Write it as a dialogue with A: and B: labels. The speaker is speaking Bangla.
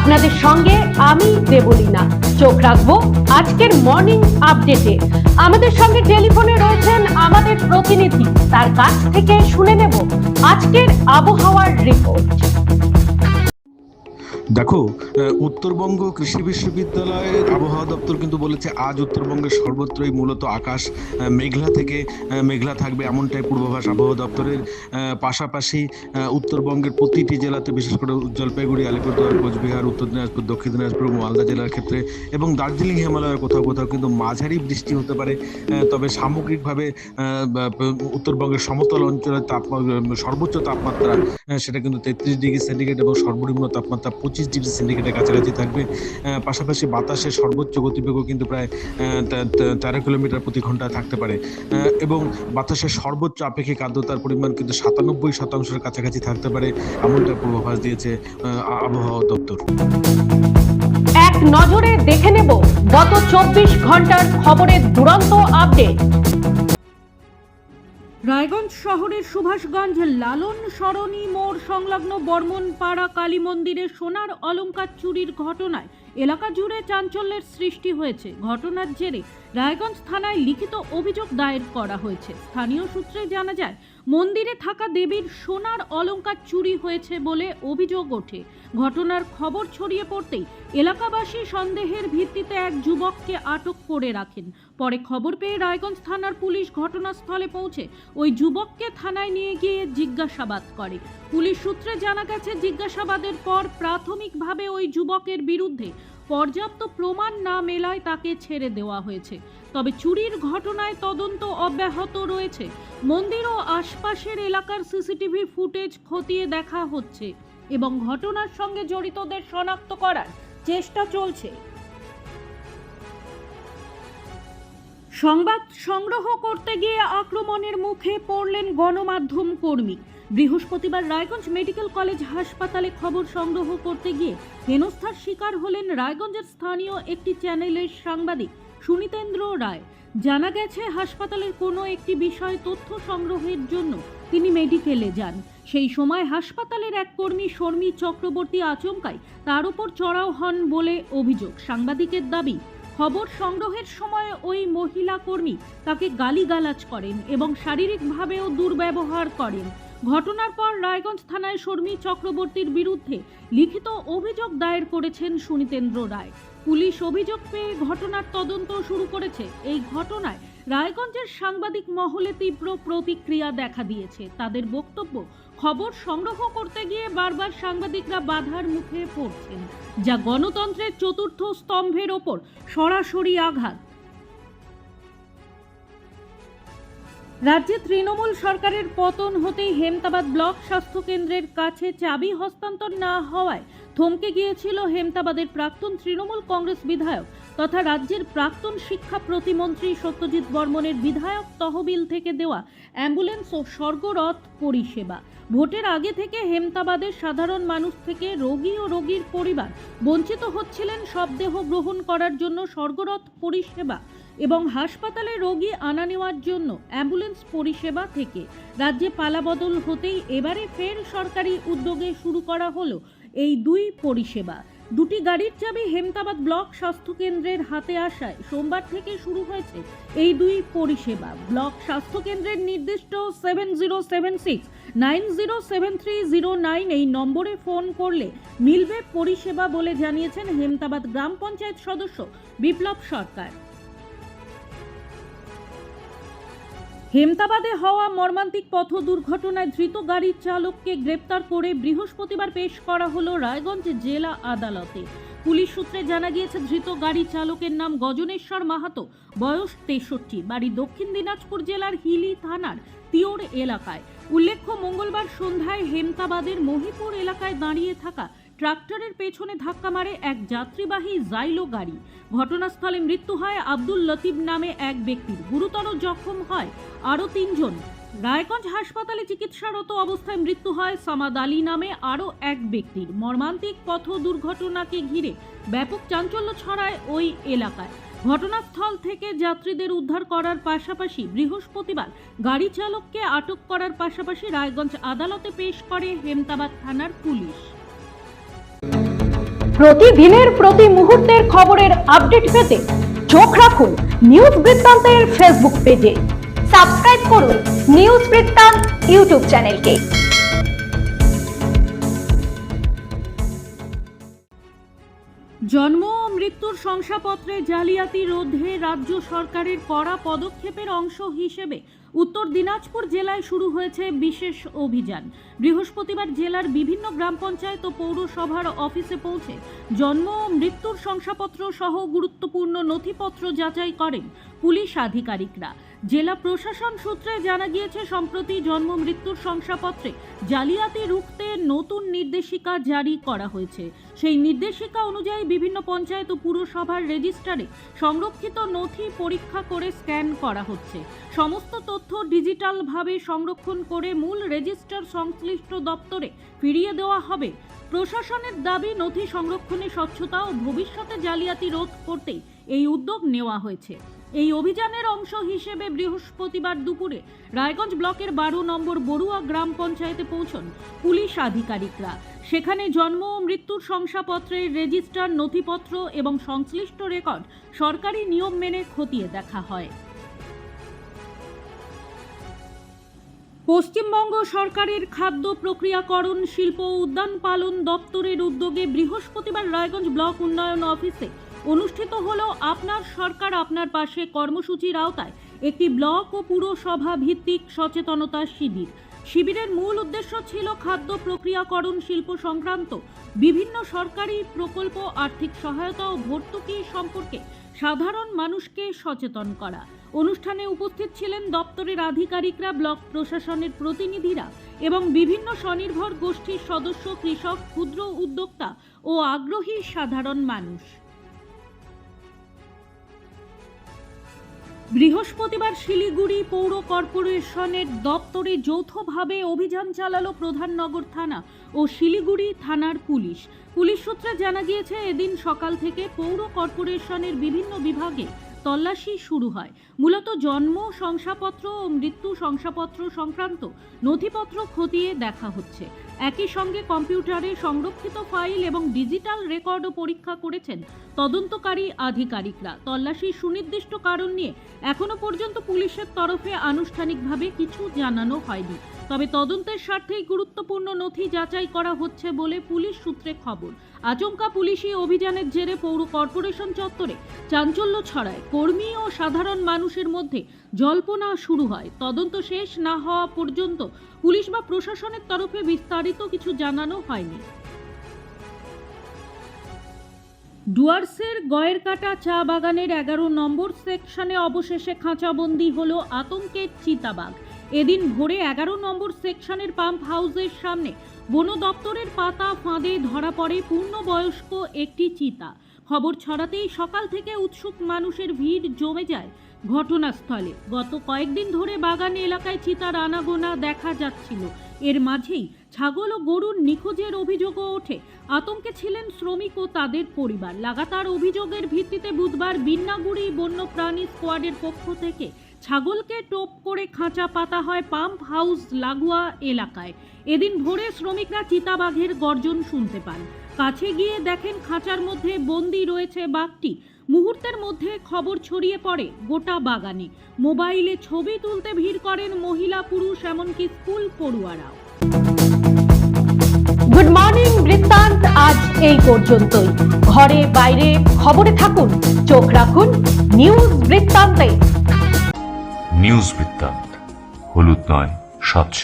A: আপনাদের সঙ্গে আমি দেবলীনা। চোখ রাখবো আজকের মর্নিং আপডেটে। আমাদের সঙ্গে টেলিফোনে রয়েছেন আমাদের প্রতিনিধি, তার কাছ থেকে শুনে নেব আজকের আবহাওয়ার রিপোর্ট।
B: দেখো, উত্তরবঙ্গ কৃষি বিশ্ববিদ্যালয়ের আবহাওয়া দপ্তর কিন্তু বলেছে আজ উত্তরবঙ্গের সর্বত্রই মূলত আকাশ মেঘলা থেকে মেঘলা থাকবে, এমনটাই পূর্বাভাস আবহাওয়া দপ্তরের। পাশাপাশি উত্তরবঙ্গের প্রতিটি জেলাতে, বিশেষ করে জলপাইগুড়ি, আলিপুরদুয়ার, কোচবিহার, উত্তর দিনাজপুর, দক্ষিণ দিনাজপুর, মালদা জেলার ক্ষেত্রে এবং দার্জিলিং হিমালয়ের কোথাও কোথাও কিন্তু মাঝারি বৃষ্টি হতে পারে। তবে সামগ্রিকভাবে উত্তরবঙ্গের সমতল অঞ্চলের সর্বোচ্চ তাপমাত্রা সেটা কিন্তু 33 ডিগ্রি সেন্টিগ্রেড এবং সর্বনিম্ন তাপমাত্রা 25 ডিগ্রি সেন্টিগ্রেডের কাছাকাছি থাকবে। পাশাপাশি বাতাসের সর্বোচ্চ গতিবেগও কিন্তু প্রায় 13 কিলোমিটার প্রতি ঘন্টায় থাকতে পারে এবং বাতাসের সর্বোচ্চ আপেক্ষিক আর্দ্রতার পরিমাণ কিন্তু 97% কাছাকাছি থাকতে পারে, এমনটা পূর্বাভাস দিয়েছে আবহাওয়া দপ্তর।
A: এক নজরে দেখে নেব গত 24 ঘন্টার খবরের দুরন্ত আপডেট।
C: রায়গঞ্জ শহরের সুভাষগঞ্জ লালন সরণি মোড় সংলগ্ন বর্মনপাড়া কালী মন্দিরে সোনার অলংকার চুরির ঘটনায় এলাকা জুড়ে চাঞ্চল্যের সৃষ্টি হয়েছে। ঘটনার জেরে রায়গঞ্জ থানায় লিখিত অভিযোগ দায়ের করা হয়েছে। স্থানীয় সূত্রে জানা যায়, মন্দিরে থাকা দেবীর সোনার অলংকার চুরি হয়েছে বলে অভিযোগ ওঠে। ঘটনার খবর ছড়িয়ে পড়তেই এলাকাবাসী সন্দেহের ভিত্তিতে এক যুবককে আটক করে রাখেন। পরে খবর পেয়ে রায়গঞ্জ থানার পুলিশ ঘটনাস্থলে পৌঁছে ওই যুবককে থানায় নিয়ে গিয়ে জিজ্ঞাসাবাদ করে। পুলিশ সূত্রে জানা গেছে, জিজ্ঞাসাবাদের পর প্রাথমিকভাবে ওই যুবকের বিরুদ্ধে পর্যাপ্ত প্রমাণ না মেলায় তাকে ছেড়ে দেওয়া হয়েছে। তবে চুরির ঘটনায় তদন্ত অব্যাহত রয়েছে। মন্দির ও আশপাশের এলাকার সিসিটিভি ফুটেজ খতিয়ে দেখা হচ্ছে এবং ঘটনার সঙ্গে জড়িতদের শনাক্ত করার চেষ্টা চলছে। সংবাদ সংগ্রহ করতে গিয়ে আক্রমণের মুখে পড়লেন গণমাধ্যম কর্মী। বৃহস্পতিবার রায়গঞ্জ মেডিকেল কলেজ হাসপাতালে খবর সংগ্রহ করতে গিয়ে হেনস্থার শিকার হলেন রায়গঞ্জের স্থানীয় একটি চ্যানেলের সাংবাদিক সুনীতেন্দ্র রায়। জানা গেছে, হাসপাতালের কোনো একটি বিষয় তথ্য সংগ্রহের জন্য তিনি মেডিকেলে যান। সেই সময় হাসপাতালের এক কর্মী শর্মী চক্রবর্তী আচমকাই তার উপর চড়াও হন বলে অভিযোগ। সাংবাদিকের দাবি, খবর সংগ্রহের সময় ওই মহিলা কর্মী তাকে গালিগালাজ করেন এবং শারীরিকভাবেও দুর্ব্যবহার করেন। ঘটনার পর রায়গঞ্জ থানায় শর্মী চক্রবর্তীর বিরুদ্ধে লিখিত অভিযোগ দায়ের করেছেন সুনীতেন্দ্র রায়। পুলিশ অভিযোগ পেয়ে ঘটনার তদন্ত শুরু করেছে। এই ঘটনায় রায়গঞ্জের সাংবাদিক মহলে তীব্র প্রতিক্রিয়া দেখা দিয়েছে। তাদের বক্তব্য, খবর সংগ্রহ করতে গিয়ে বারবার সাংবাদিকরা বাধার মুখে পড়ছেন, যা গণতন্ত্রের চতুর্থ স্তম্ভের ওপর সরাসরি আঘাত। রাজ্যে তৃণমূল সরকারের পতন হতেই হেমতাবাদ ব্লক স্বাস্থ্য কেন্দ্রের কাছে চাবি হস্তান্তর না হওয়ায় থমকে গিয়েছিল হেমতাবাদের প্রাক্তন তৃণমূল কংগ্রেস বিধায়ক তথা রাজ্যের প্রাক্তন শিক্ষা প্রতিমন্ত্রী সত্যজিৎ বর্মনের বিধায়ক তহবিল থেকে দেওয়া অ্যাম্বুলেন্স ও স্বর্গরথ পরিষেবা। ভোটের আগে থেকে হেমতাবাদের সাধারণ মানুষ থেকে রোগী ও রোগীর পরিবার বঞ্চিত হচ্ছিলেন শবদেহ গ্রহণ করার জন্য স্বর্গরথ পরিষেবা এবং হাসপাতালে রোগী আনা নেওয়ার জন্য অ্যাম্বুলেন্স পরিষেবা থেকে। রাজ্যে পালাবদল হতেই এবারে ফের সরকারি উদ্যোগে শুরু করা হলো এই দুই পরিষেবা। দুটি গাড়ির চাবি হেমতাবাদ ব্লক স্বাস্থ্য কেন্দ্রের হাতে আসায় সোমবার থেকে শুরু হয়েছে এই দুই পরিষেবা। ব্লক স্বাস্থ্য কেন্দ্রের নির্দিষ্ট 7076907309 এই নম্বরে ফোন করলে মিলবে পরিষেবা বলে জানিয়েছেন হেমতাবাদ গ্রাম পঞ্চায়েত সদস্য বিপ্লব সরকার। হেমতাবাদে হওয়া মর্মান্তিক পথ দুর্ঘটনায় ধৃত গাড়ির চালককে গ্রেপ্তার করে বৃহস্পতিবার পেশ করা হলো রায়গঞ্জ জেলা আদালতে। পুলিশ সূত্রে জানা গিয়েছে, ধৃত গাড়ি চালকের নাম গজনেশ্বর মাহাতো, বয়স 63, বাড়ি দক্ষিণ দিনাজপুর জেলার হিলি থানার তিওর এলাকায়। উল্লেখ্য, মঙ্গলবার সন্ধ্যায় হেমতাবাদের মহিপুর এলাকায় দাঁড়িয়ে থাকা ট্রাক্টরের পেছনে ধাক্কা মারে এক যাত্রীবাহী জাইলো গাড়ি। ঘটনাস্থলে মৃত্যু হয় আব্দুল লতিফ নামে এক ব্যক্তির, গুরুতর জখম হয় আরও 3 জন। রায়গঞ্জ হাসপাতালে চিকিৎসারত অবস্থায় মৃত্যু হয় সামাদ আলী নামে আরও এক ব্যক্তির। মর্মান্তিক পথ দুর্ঘটনাকে ঘিরে ব্যাপক চাঞ্চল্য ছড়ায় ওই এলাকায়। ঘটনাস্থল থেকে যাত্রীদের উদ্ধার করার পাশাপাশি বৃহস্পতিবার গাড়ি চালককে আটক করার পাশাপাশি রায়গঞ্জ আদালতে পেশ করে হেমতাবাদ থানার পুলিশ।
A: প্রতিদিনের প্রতি মুহূর্তের খবরের আপডেট পেতে চোখ রাখুন নিউজ বৃত্তান্তের ফেসবুক পেজে।
D: সাবস্ক্রাইব করুন নিউজ বৃত্তান্ত ইউটিউব চ্যানেলকে।
C: জন্ম ও মৃত্যুর শংসাপত্রে জালিয়াতি রোধে রাজ্য সরকারের কড়া পদক্ষেপের অংশ হিসেবে উত্তর দিনাজপুর জেলায় শুরু হয়েছে বিশেষ অভিযান। বৃহস্পতিবার জেলার বিভিন্ন গ্রাম পঞ্চায়েত ও পৌরসভার অফিসে পৌঁছে জন্ম ও মৃত্যুর শংসাপত্র সহ গুরুত্বপূর্ণ নথিপত্র যাচাই করেন পুলিশ আধিকারিকরা। জেলা প্রশাসন সূত্রে জানা গিয়েছে, সম্প্রতি জন্ম মৃত্যুর শংসাপত্রে জালিয়াতি রুখতে নতুন নির্দেশিকা জারি করা হয়েছে। সেই নির্দেশিকা অনুযায়ী বিভিন্ন পঞ্চায়েত ও পুরসভার রেজিস্টারে সংরক্ষিত নথি পরীক্ষা করে স্ক্যান করা হচ্ছে। সমস্ত তথ্য ডিজিটালভাবে সংরক্ষণ করে মূল রেজিস্টার সংশ্লিষ্ট দপ্তরে ফিরিয়ে দেওয়া হবে। প্রশাসনের দাবি, নথি সংরক্ষণে স্বচ্ছতা ও ভবিষ্যতে জালিয়াতি রোধ করতে এই উদ্যোগ নেওয়া হয়েছে। এই অভিযানের অংশ হিসেবে বৃহস্পতিবার দুপুরে রায়গঞ্জ ব্লকের 12 নম্বর বড়ুয়া গ্রাম পঞ্চায়েতে পৌঁছন পুলিশ আধিকারিকরা। সেখানে জন্ম ও মৃত্যুর শংসাপত্রের রেজিস্টার, নথিপত্র এবং সংশ্লিষ্ট রেকর্ড সরকারি নিয়ম মেনে খতিয়ে দেখা হয়। পশ্চিমবঙ্গ সরকারের খাদ্য প্রক্রিয়াকরণ, শিল্প ও উদ্যান পালন দপ্তরের উদ্যোগে বৃহস্পতিবার রায়গঞ্জ ব্লক উন্নয়ন অফিসে অনুষ্ঠিত হলো আপনার সরকার আপনার পাশে কর্মসূচির আওতায় একটি ব্লক ও পুরসভা ভিত্তিক সচেতনতা শিবির। শিবিরের মূল উদ্দেশ্য ছিল খাদ্য প্রক্রিয়াকরণ শিল্প সংক্রান্ত বিভিন্ন সরকারি প্রকল্প, আর্থিক সহায়তা ও ভর্তুকি সম্পর্কে সাধারণ মানুষকে সচেতন করা। অনুষ্ঠানে উপস্থিত ছিলেন দপ্তরের আধিকারিকরা, ব্লক প্রশাসনের প্রতিনিধিরা এবং বিভিন্ন স্বনির্ভর গোষ্ঠীর সদস্য, কৃষক, ক্ষুদ্র উদ্যোক্তা ও আগ্রহী সাধারণ মানুষ। বৃহস্পতিবার শিলিগুড়ি পৌর কর্পোরেশনের দপ্তরে যৌথভাবে অভিযান চালালো প্রধাননগর থানা ও শিলিগুড়ি থানার পুলিশ। পুলিশ সূত্রে জানা গিয়েছে, এদিন সকাল থেকে পৌর কর্পোরেশনের বিভিন্ন বিভাগে তল্লাশি শুরু হয়। মূলত জন্ম শংসাপত্র ও মৃত্যু শংসাপত্র সংক্রান্ত নথিপত্র খতিয়ে দেখা হচ্ছে। একই সঙ্গে কম্পিউটারে সংরক্ষিত ফাইল এবং ডিজিটাল রেকর্ডও পরীক্ষা করেছেন তদন্তকারী আধিকারিকরা। তল্লাশির সুনির্দিষ্ট কারণ নিয়ে এখনো পর্যন্ত পুলিশের তরফে আনুষ্ঠানিকভাবে কিছু জানানো হয়নি, তবে তদন্তের স্বার্থেই গুরুত্বপূর্ণ নথি যাচাই করা হচ্ছে বলে পুলিশ সূত্রে খবর। আচমকা পুলিশি অভিযানের জেরে পৌর কর্পোরেশন চত্বরে চাঞ্চল্য ছড়ায়। কর্মী ও সাধারণ মানুষের মধ্যে জল্পনা শুরু হয়। তদন্ত শেষ না হওয়া পর্যন্ত পুলিশ বা প্রশাসনের তরফে বিস্তারিত কিছু জানানো হয়নি। ডুয়ার্সের গয়েরকাটা চা বাগানের 11 নম্বর সেকশনে অবশেষে খাঁচাবন্দি হলো আতঙ্কের চিতাবাঘ। এদিন ভোরে 11 নম্বর সেকশনের পাম্প হাউসের সামনে বন দপ্তরের পাতা ফাঁদে ধরা পড়ে পূর্ণবয়স্ক একটি চিতা। খবর ছড়াতেই সকাল থেকে উৎসুক মানুষের ভিড় জমে যায় ঘটনাস্থলে। গত কয়েকদিন ধরে বাগান এলাকায় চিতার আনাগোনা দেখা যাচ্ছিল। এর মাঝেই ছাগল ও গরুর নিখোঁজের অভিযোগও ওঠে। আতঙ্কে ছিলেন শ্রমিক ও তাদের পরিবার। লাগাতার অভিযোগের ভিত্তিতে বুধবার বিন্নাগুড়ি বন্যপ্রাণী স্কোয়াডের পক্ষ থেকে ছাগলকে টোপ করে খাঁচা পাতা হয় পাম্প হাউস লাগোয়া এলাকায়। এদিন ভোরে শ্রমিকরা চিতাবাঘের গর্জন শুনতে পান। কাছে গিয়ে দেখেন খাঁচার মধ্যে বন্দী রয়েছে বাঘটি। মুহূর্তের মধ্যে খবর ছড়িয়ে পড়ে গোটা বাগানে। মোবাইলে ছবি তুলতে ভিড় করেন মহিলা, পুরুষ, এমনকি স্কুল পড়ুয়ারাও।
A: গুড মর্নিং বৃত্তান্ত আজ এই পর্যন্তই। ঘরে বাইরে খবরে থাকুন, চোখ রাখুন নিউজ বৃত্তান্তে।
E: নিউজ বৃত্তান্ত, হলুদ নয়, স্বচ্ছ।